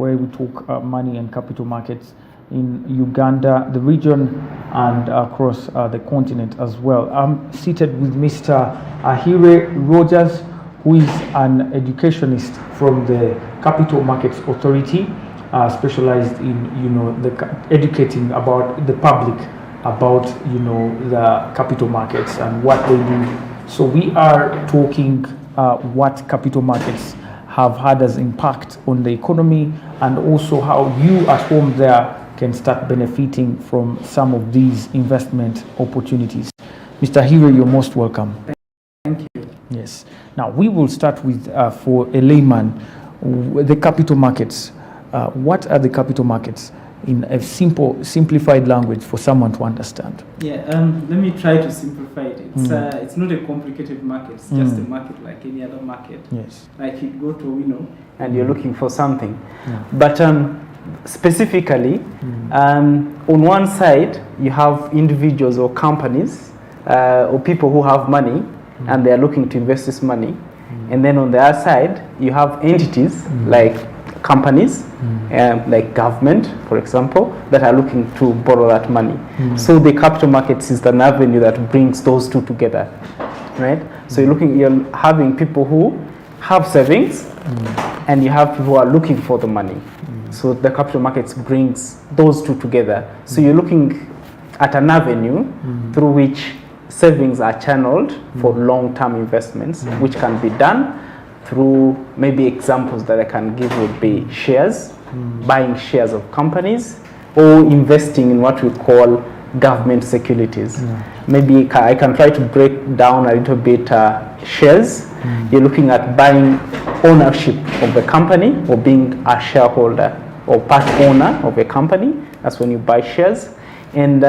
where we talk money and capital markets in Uganda, the region, and across the continent as well. I'm seated with Mr. Ahire Rogers, who is an educationist from the Capital Markets Authority, specialized in educating about the public about the capital markets and what they do. So we are talking what capital markets have had as impact on the economy, and also how you at home there can start benefiting from some of these investment opportunities. Mr. Ahire, you're most welcome. Thank you. Yes. Now we will start with, for a layman, the capital markets. What are the capital markets in a simplified language for someone to understand? Yeah, let me try to simplify it. It's not a complicated market. It's just a market like any other market. Yes. Like you go to, and you're looking for something. Yeah. But specifically, on one side, you have individuals or companies or people who have money and they are looking to invest this money. And then on the other side, you have entities like companies, like government, for example, that are looking to borrow that money. So the capital markets is an avenue that brings those two together, right? So you're having people who have savings, and you have people who are looking for the money. So the capital markets brings those two together. So you're looking at an avenue through which savings are channeled for long-term investments, which can be done through, maybe examples that I can give would be shares, buying shares of companies, or investing in what we call government securities. Maybe I can try to break down a little bit shares. You're looking at buying ownership of the company, or being a shareholder or part owner of a company. That's when you buy shares. And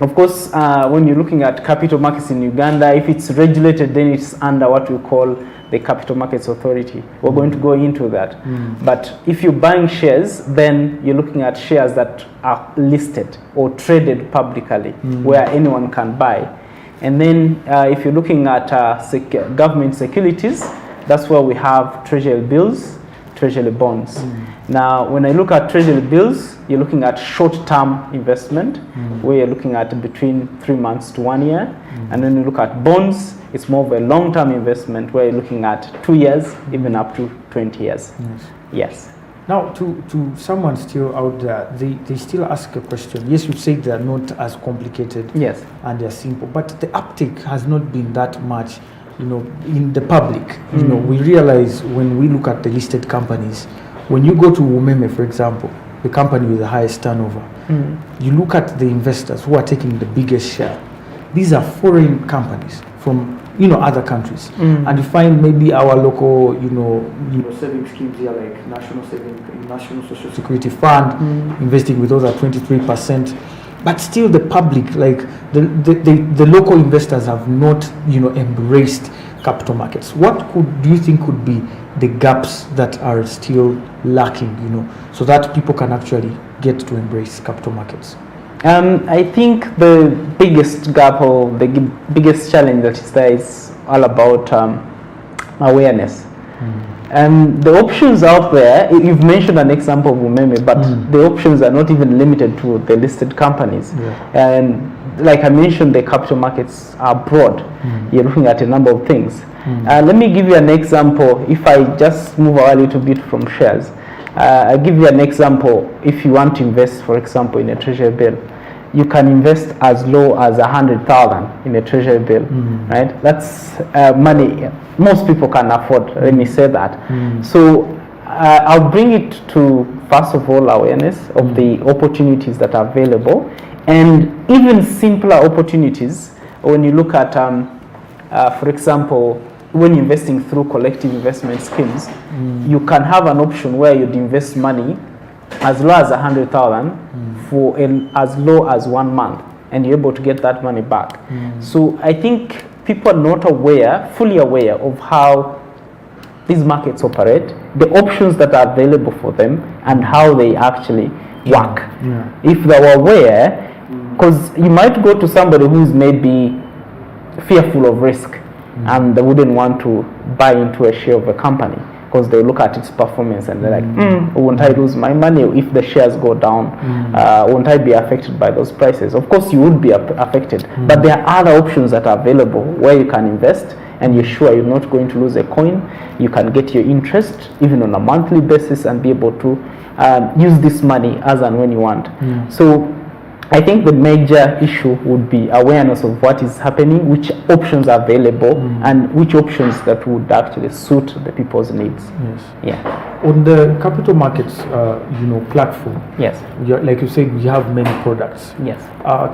of course, when you're looking at capital markets in Uganda, if it's regulated, then it's under what we call the Capital Markets Authority. We're going to go into that. But if you're buying shares, then you're looking at shares that are listed or traded publicly, where anyone can buy. And then if you're looking at government securities, that's where we have treasury bills, treasury bonds. Now, when I look at treasury bills, you're looking at short-term investment, where you're looking at between 3 months to 1 year. And when you look at bonds, it's more of a long-term investment, where you're looking at 2 years, even up to 20 years. Yes. Now, to someone still out there, they still ask a question. Yes, you say they're not as complicated. Yes. And they're simple, but the uptake has not been that much, in the public. We realize when we look at the listed companies, when you go to Umeme, for example, the company with the highest turnover, you look at the investors who are taking the biggest share. These are foreign companies from other countries, and you find maybe our local saving schemes here, like National Social Security Fund, investing with us at 23%. But still, the public, like the local investors, have not embraced capital markets. What do you think could be the gaps that are still lacking, so that people can actually get to embrace capital markets? I think the biggest gap, or the biggest challenge that is there, is all about awareness. The options out there, you've mentioned an example of Umeme, but the options are not even limited to the listed companies. And like I mentioned, the capital markets are broad. You're looking at a number of things. Let me give you an example. If I just move a little bit from shares, I'll give you an example. If you want to invest, for example, in a treasury bill, you can invest as low as 100,000 in a treasury bill, right? That's money most people can afford, let me say that. So I'll bring it to, first of all, awareness of the opportunities that are available, and even simpler opportunities when you look at, for example, when investing through collective investment schemes, you can have an option where you'd invest money as low as 100,000 for as low as 1 month, and you're able to get that money back. So I think people are not fully aware of how these markets operate, the options that are available for them, and how they actually work. If they were aware, because you might go to somebody who's maybe fearful of risk, and they wouldn't want to buy into a share of a company. because they look at its performance and they're like, won't I lose my money if the shares go down? Won't I be affected by those prices? Of course you would be affected, but there are other options that are available where you can invest and you're sure you're not going to lose a coin. You can get your interest even on a monthly basis and be able to use this money as and when you want. So I think the major issue would be awareness of what is happening, which options are available, and which options that would actually suit the people's needs. Yes. Yeah. On the capital markets, platform. Yes. Like you said, we have many products. Yes.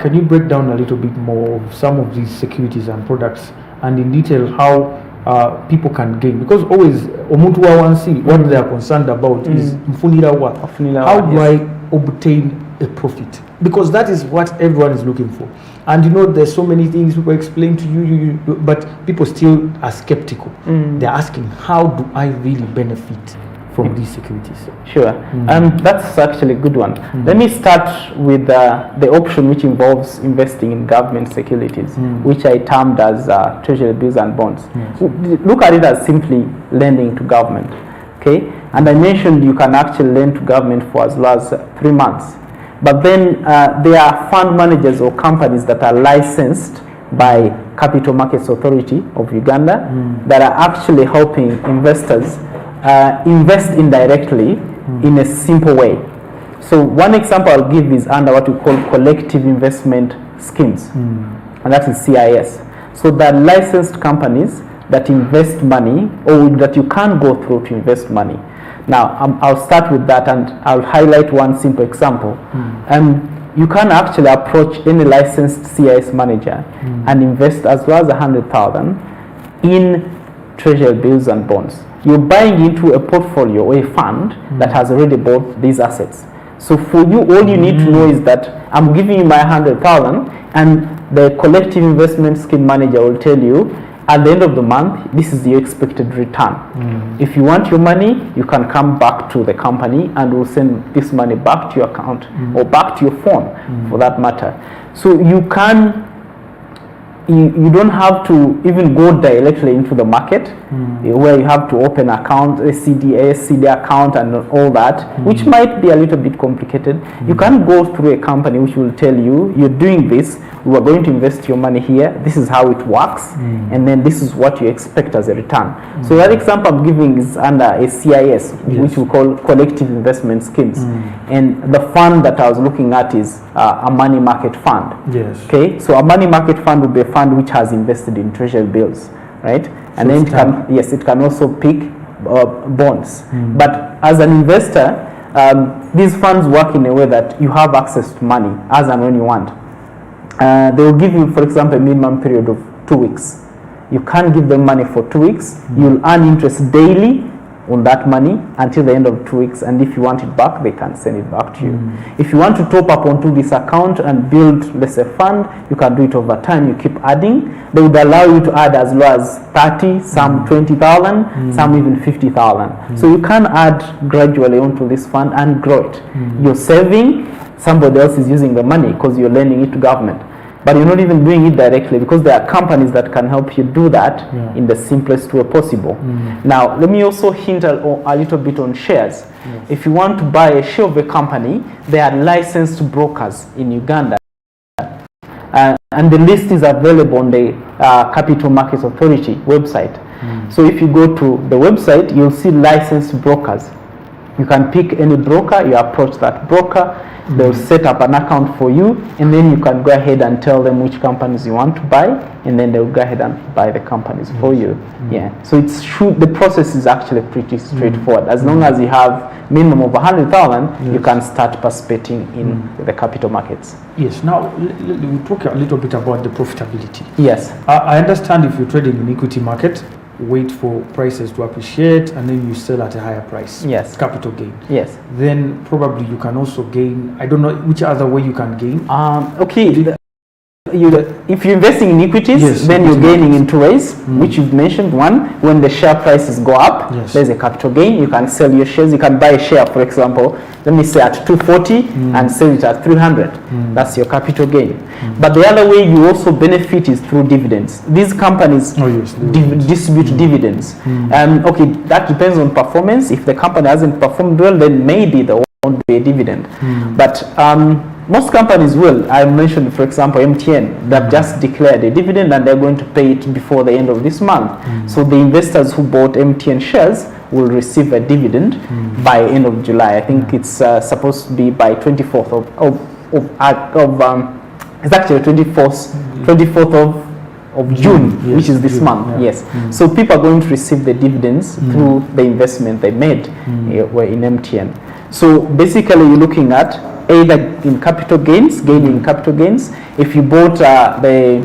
Can you break down a little bit more of some of these securities and products, and in detail how people can gain? Because always omuntu wawansi, what they are concerned about is mfunira wa. How do I obtain a profit? Because that is what everyone is looking for. And there's so many things people explain to you, but people still are skeptical. They're asking, how do I really benefit from these securities? Sure. That's actually a good one. Let me start with the option which involves investing in government securities, which I termed as treasury bills and bonds. Look at it as simply lending to government. Okay? And I mentioned you can actually lend to government for as low as 3 months. But then there are fund managers or companies that are licensed by Capital Markets Authority of Uganda that are actually helping investors invest indirectly in a simple way. So one example I'll give is under what we call collective investment schemes, and that is CIS. So there are licensed companies that invest money, or that you can go through to invest money. Now, I'll start with that, and I'll highlight one simple example. You can actually approach any licensed CIS manager and invest as low as 100,000 in treasury bills and bonds. You're buying into a portfolio or a fund that has already bought these assets. So for you, all you need to know is that I'm giving you my 100,000, and the collective investment scheme manager will tell you, at the end of the month, this is the expected return. If you want your money, you can come back to the company and we'll send this money back to your account or back to your phone for that matter. So you don't have to even go directly into the market where you have to open an account, a CD account and all that, which might be a little bit complicated. You can go through a company which will tell you, you're doing this, we are going to invest your money here, this is how it works, and then this is what you expect as a return. So that example I'm giving is under a CIS, which we call collective investment schemes. And the fund that I was looking at is a money market fund. Okay, so a money market fund would be a fund which has invested in treasury bills, right? And so then it can also pick bonds. But as an investor, these funds work in a way that you have access to money as and when you want. They will give you, for example, a minimum period of 2 weeks. You can't give them money for 2 weeks. You'll earn interest daily on that money until the end of 2 weeks, and if you want it back, they can send it back to you. If you want to top up onto this account and build, let's say, fund, you can do it over time. You keep adding. They would allow you to add as low as 30, some 20,000, some even 50,000. So you can add gradually onto this fund and grow it. You're saving, somebody else is using the money because you're lending it to government. But you're not even doing it directly, because there are companies that can help you do that in the simplest way possible. Now, let me also hint a little bit on shares. If you want to buy a share of a company, there are licensed brokers in Uganda. And the list is available on the Capital Markets Authority website. So if you go to the website, you'll see licensed brokers. You can pick any broker, you approach that broker, they'll set up an account for you, and then you can go ahead and tell them which companies you want to buy, and then they'll go ahead and buy the companies for you. So the process is actually pretty straightforward. As long as you have minimum of 100,000, you can start participating in the capital markets. Yes. Now we talk a little bit about the profitability. Yes. I understand if you're trading in equity market, wait for prices to appreciate, and then you sell at a higher price. Yes. Capital gain. Yes. Then probably you can also gain, I don't know which other way you can gain. Okay. if you're investing in equities, yes, then you're gaining in two ways, which you've mentioned. One, when the share prices go up, yes, there's a capital gain. You can sell your shares. You can buy a share, for example, let me say at 240 and sell it at 300. That's your capital gain. But the other way you also benefit is through dividends. These companies distribute dividends. Okay, that depends on performance. If the company hasn't performed well, then maybe there won't be a dividend. But most companies will. I mentioned, for example, MTN, that just declared a dividend and they're going to pay it before the end of this month. So the investors who bought MTN shares will receive a dividend by end of July. I think it's supposed to be by 24th it's actually 24th of June, yes, which is this month. Yes. So people are going to receive the dividends through the investment they made were in MTN. So basically you're looking at either in capital gains, gaining capital gains. If you bought the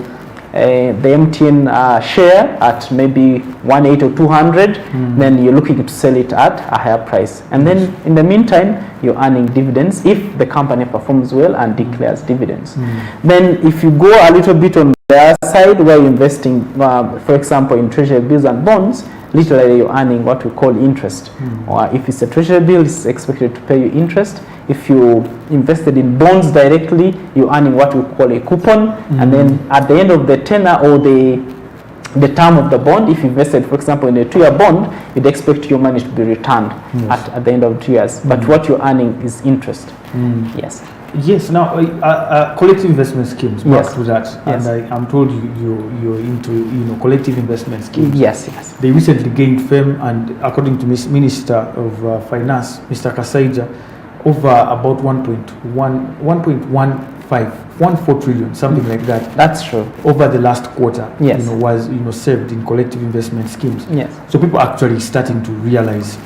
MTN share at maybe 180 or 200, then you're looking to sell it at a higher price. And then in the meantime, you're earning dividends if the company performs well and declares dividends. Then if you go a little bit on the other side where you're investing, for example, in treasury bills and bonds, literally you're earning what we call interest. Or if it's a treasury bill, it's expected to pay you interest. If you invested in bonds directly, you're earning what we call a coupon. And then at the end of the tenor or the term of the bond, if you invested, for example, in a 2-year bond, you'd expect your money to be returned at the end of 2 years. But what you're earning is interest. Yes. Yes. Now, collective investment schemes. Back to that, Yes. and I'm told you're into collective investment schemes. Yes. Yes. They recently gained fame, and according to Minister of Finance, Mr. Kasaija, over about 1.14 trillion, something like that. That's true. Over the last quarter, Yes. Was saved in collective investment schemes. Yes. So people are actually starting to realize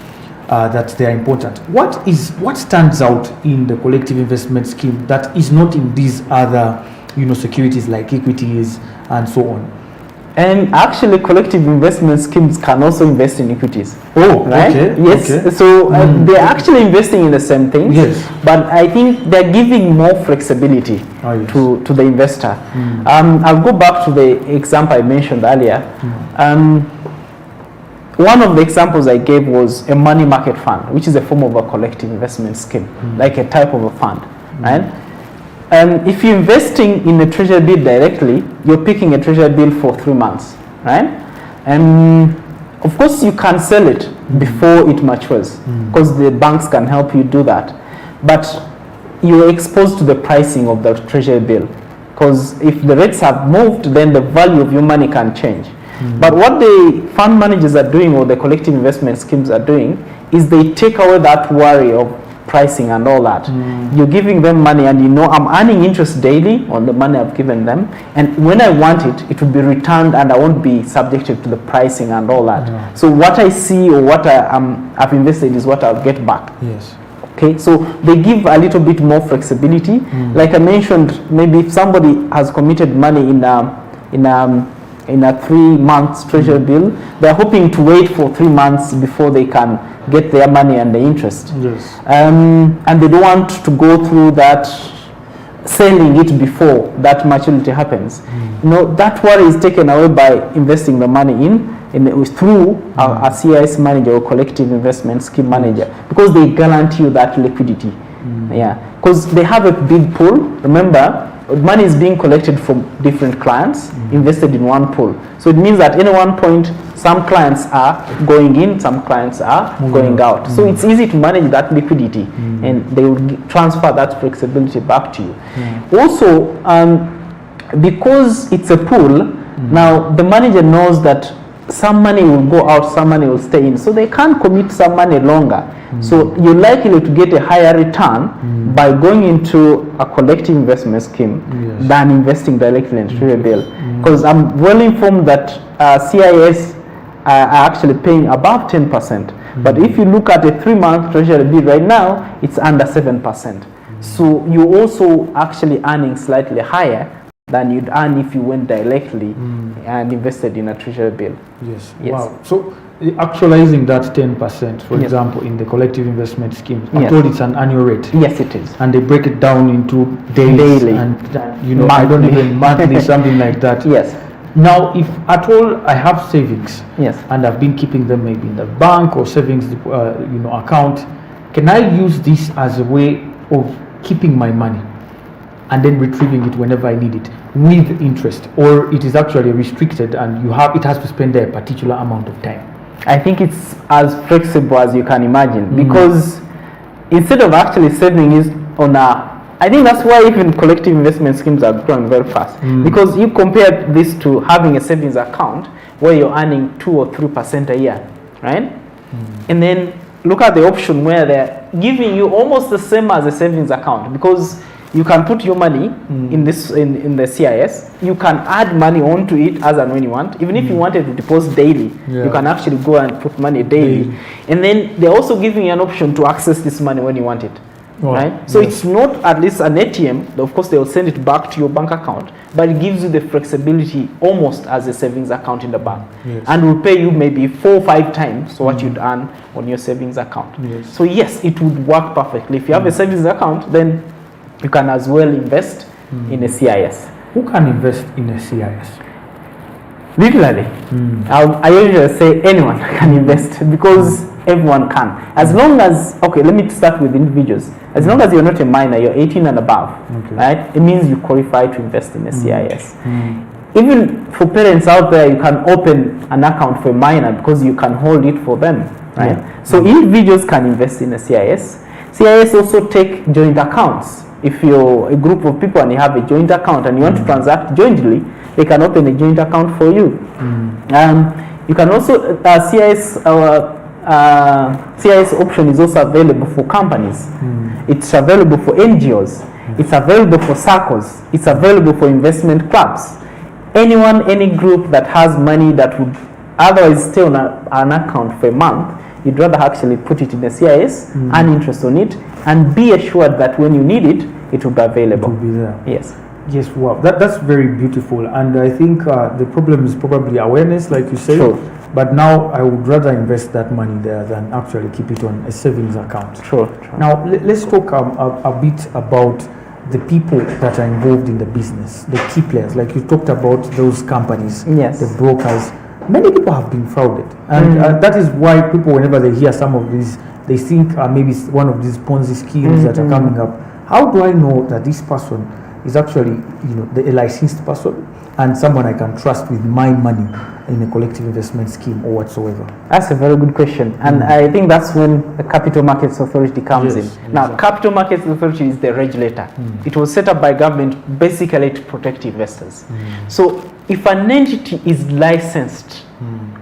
that they are important. What stands out in the collective investment scheme that is not in these other securities like equities and so on? And actually, collective investment schemes can also invest in equities. Oh, right? okay. Yes. Okay. So they're actually investing in the same things. Yes. But I think they're giving more flexibility Yes. to the investor. I'll go back to the example I mentioned earlier. One of the examples I gave was a money market fund, which is a form of a collective investment scheme, like a type of a fund, right? If you're investing in a treasury bill directly, you're picking a treasury bill for 3 months, right? And of course, you can sell it before it matures, because the banks can help you do that. But you're exposed to the pricing of the treasury bill, because if the rates have moved, then the value of your money can change. But what the fund managers are doing, or the collective investment schemes are doing, is they take away that worry of pricing and all that. You're giving them money, and I'm earning interest daily on the money I've given them, and when I want it, it will be returned and I won't be subjected to the pricing and all that. So what I see or what I've invested is what I'll get back. Yes. Okay, so they give a little bit more flexibility. Like I mentioned, maybe if somebody has committed money in a 3 months treasury bill, they're hoping to wait for 3 months before they can get their money and the interest. Yes. And they don't want to go through that, selling it before that maturity happens. That worry is taken away by investing the money through a CIS manager or collective investment scheme manager, because they guarantee you that liquidity. Yeah, because they have a big pool. Remember, money is being collected from different clients, invested in one pool. So it means that at any one point, some clients are going in, some clients are going out. So it's easy to manage that liquidity, and they will transfer that flexibility back to you. Also, because it's a pool, now the manager knows that some money will go out, some money will stay in. So they can't commit some money longer. So you're likely to get a higher return by going into a collective investment scheme than investing directly in a treasury bill. Because I'm well informed that CIS are actually paying above 10%. But if you look at a 3-month treasury bill right now, it's under 7%. So you're also actually earning slightly higher than you'd earn if you went directly and invested in a treasury bill. Yes. Yes. Wow. So actualizing that 10%, for Yes. example, in the collective investment scheme, Yes. I told it's an annual rate. Yes, it is. And they break it down into days Daily. and I don't Monthly. even monthly, something like that. Yes. Now, if at all I have savings, Yes. and I've been keeping them maybe in the bank or savings, account, can I use this as a way of keeping my money and then retrieving it whenever I need it with interest, or it is actually restricted and it has to spend there a particular amount of time? I think it's as flexible as you can imagine, because instead of actually saving it on I think that's why even collective investment schemes are growing very fast, because you compare this to having a savings account where you're earning 2 or 3% a year, right? And then look at the option where they're giving you almost the same as a savings account, because you can put your money in the CIS. You can add money onto it as and when you want. Even if you wanted to deposit daily, you can actually go and put money daily. And then they're also giving you an option to access this money when you want it. Right? So it's not at least an ATM. Of course, they will send it back to your bank account, but it gives you the flexibility almost as a savings account in the bank, and will pay you maybe 4 or 5 times what you'd earn on your savings account. So yes, it would work perfectly. If you have a savings account, then you can as well invest in a CIS. Who can invest in a CIS? Literally, I usually say anyone can invest, because everyone can, as long as, okay, let me start with individuals. As long as you're not a minor, you're 18 and above, right? It means you qualify to invest in a CIS. Even for parents out there, you can open an account for a minor because you can hold it for them, right? So individuals can invest in a CIS. CIS also take joint accounts. If you're a group of people and you have a joint account and you want to transact jointly, they can open a joint account for you. You can also CIS option is also available for companies. It's available for NGOs. It's available for SACCOs. It's available for investment clubs. Anyone, any group that has money that would otherwise stay on an account for a month, you'd rather actually put it in a CIS, earn interest on it, and be assured that when you need it, it will be available. It will be there. Yes. Yes, wow, that's very beautiful. And I think the problem is probably awareness, like you said. Sure. But now I would rather invest that money there than actually keep it on a savings account. Sure. Now let's talk a bit about the people that are involved in the business, the key players. Like you talked about those companies, the brokers. Many people have been frauded, and that is why people, whenever they hear some of these, they think maybe it's one of these Ponzi schemes that are coming up. How do I know that this person is actually, a licensed person and someone I can trust with my money in a collective investment scheme or whatsoever? That's a very good question, and I think that's when the Capital Markets Authority comes in. Now, Capital Markets Authority is the regulator. It was set up by government basically to protect investors. So if an entity is licensed,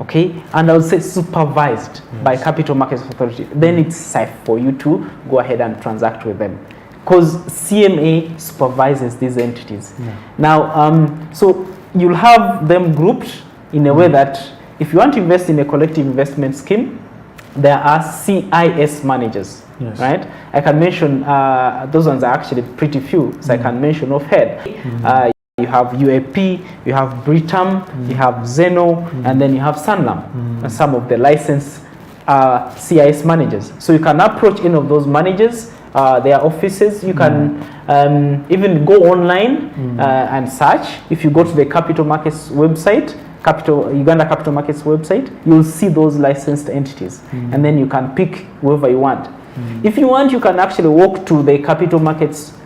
okay, and I would say supervised by Capital Markets Authority, then it's safe for you to go ahead and transact with them, because CMA supervises these entities. Now, so you'll have them grouped in a way that if you want to invest in a collective investment scheme, there are CIS managers, right? I can mention, those ones are actually pretty few, so I can mention offhand. You have UAP, you have Britam, you have Zeno, and then you have Sanlam, and some of the licensed CIS managers. So you can approach any of those managers, their offices. You can even go online and search. If you go to the Capital Markets website, Uganda Capital Markets website, you'll see those licensed entities, and then you can pick whoever you want. If you want, you can actually walk to the Capital Markets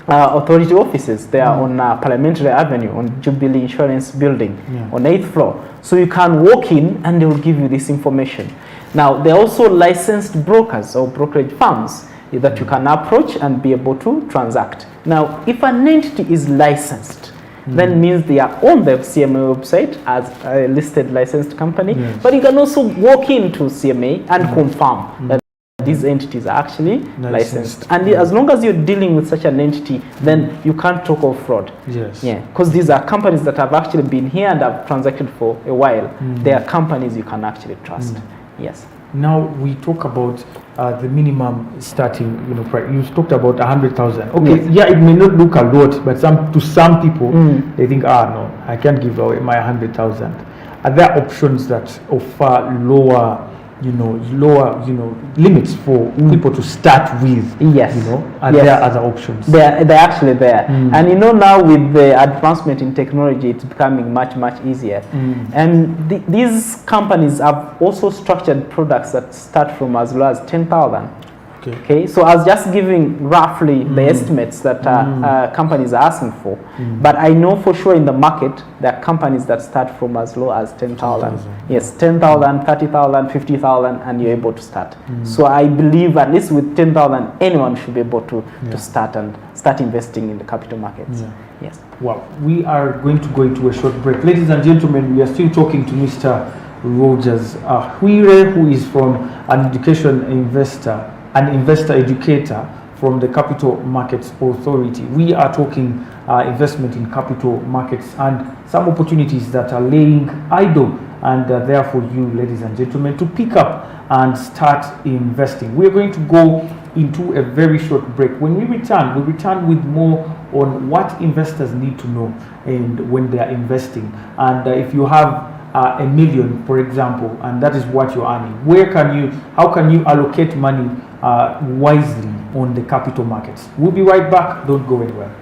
Authority offices. They are on Parliamentary Avenue, on Jubilee Insurance Building, on 8th floor. So you can walk in and they will give you this information. Now, there are also licensed brokers or brokerage firms that you can approach and be able to transact. Now, if an entity is licensed, then means they are on the CMA website as a listed licensed company, but you can also walk into CMA and confirm that these entities are actually licensed. And as long as you're dealing with such an entity, then you can't talk of fraud. Because these are companies that have actually been here and have transacted for a while. They are companies you can actually trust. Now we talk about the minimum starting, price. You talked about 100,000. Okay, it may not look a lot, but to some people they think, no, I can't give away my 100,000. are there options that offer lower limits for people to start with? Yes. Are there other options? They're actually there. And now with the advancement in technology, it's becoming much easier. And these companies have also structured products that start from as low as 10,000. Okay, so I was just giving roughly the estimates that companies are asking for, but I know for sure in the market there are companies that start from as low as 10,000. Yes, 10,000, 30,000, 50,000, and you're able to start. So I believe at least with 10,000, anyone should be able to start investing in the capital markets. Yes. Well, we are going to go into a short break. Ladies and gentlemen, we are still talking to Mr. Rogers Hwire, who is from an investor educator from the Capital Markets Authority. We are talking investment in capital markets and some opportunities that are laying idle, and there for you, ladies and gentlemen, to pick up and start investing. We are going to go into a very short break. When we return with more on what investors need to know and when they are investing. And if you have $1 million, for example, and that is what you're earning, how can you allocate money wisely on the capital markets? We'll be right back. Don't go anywhere.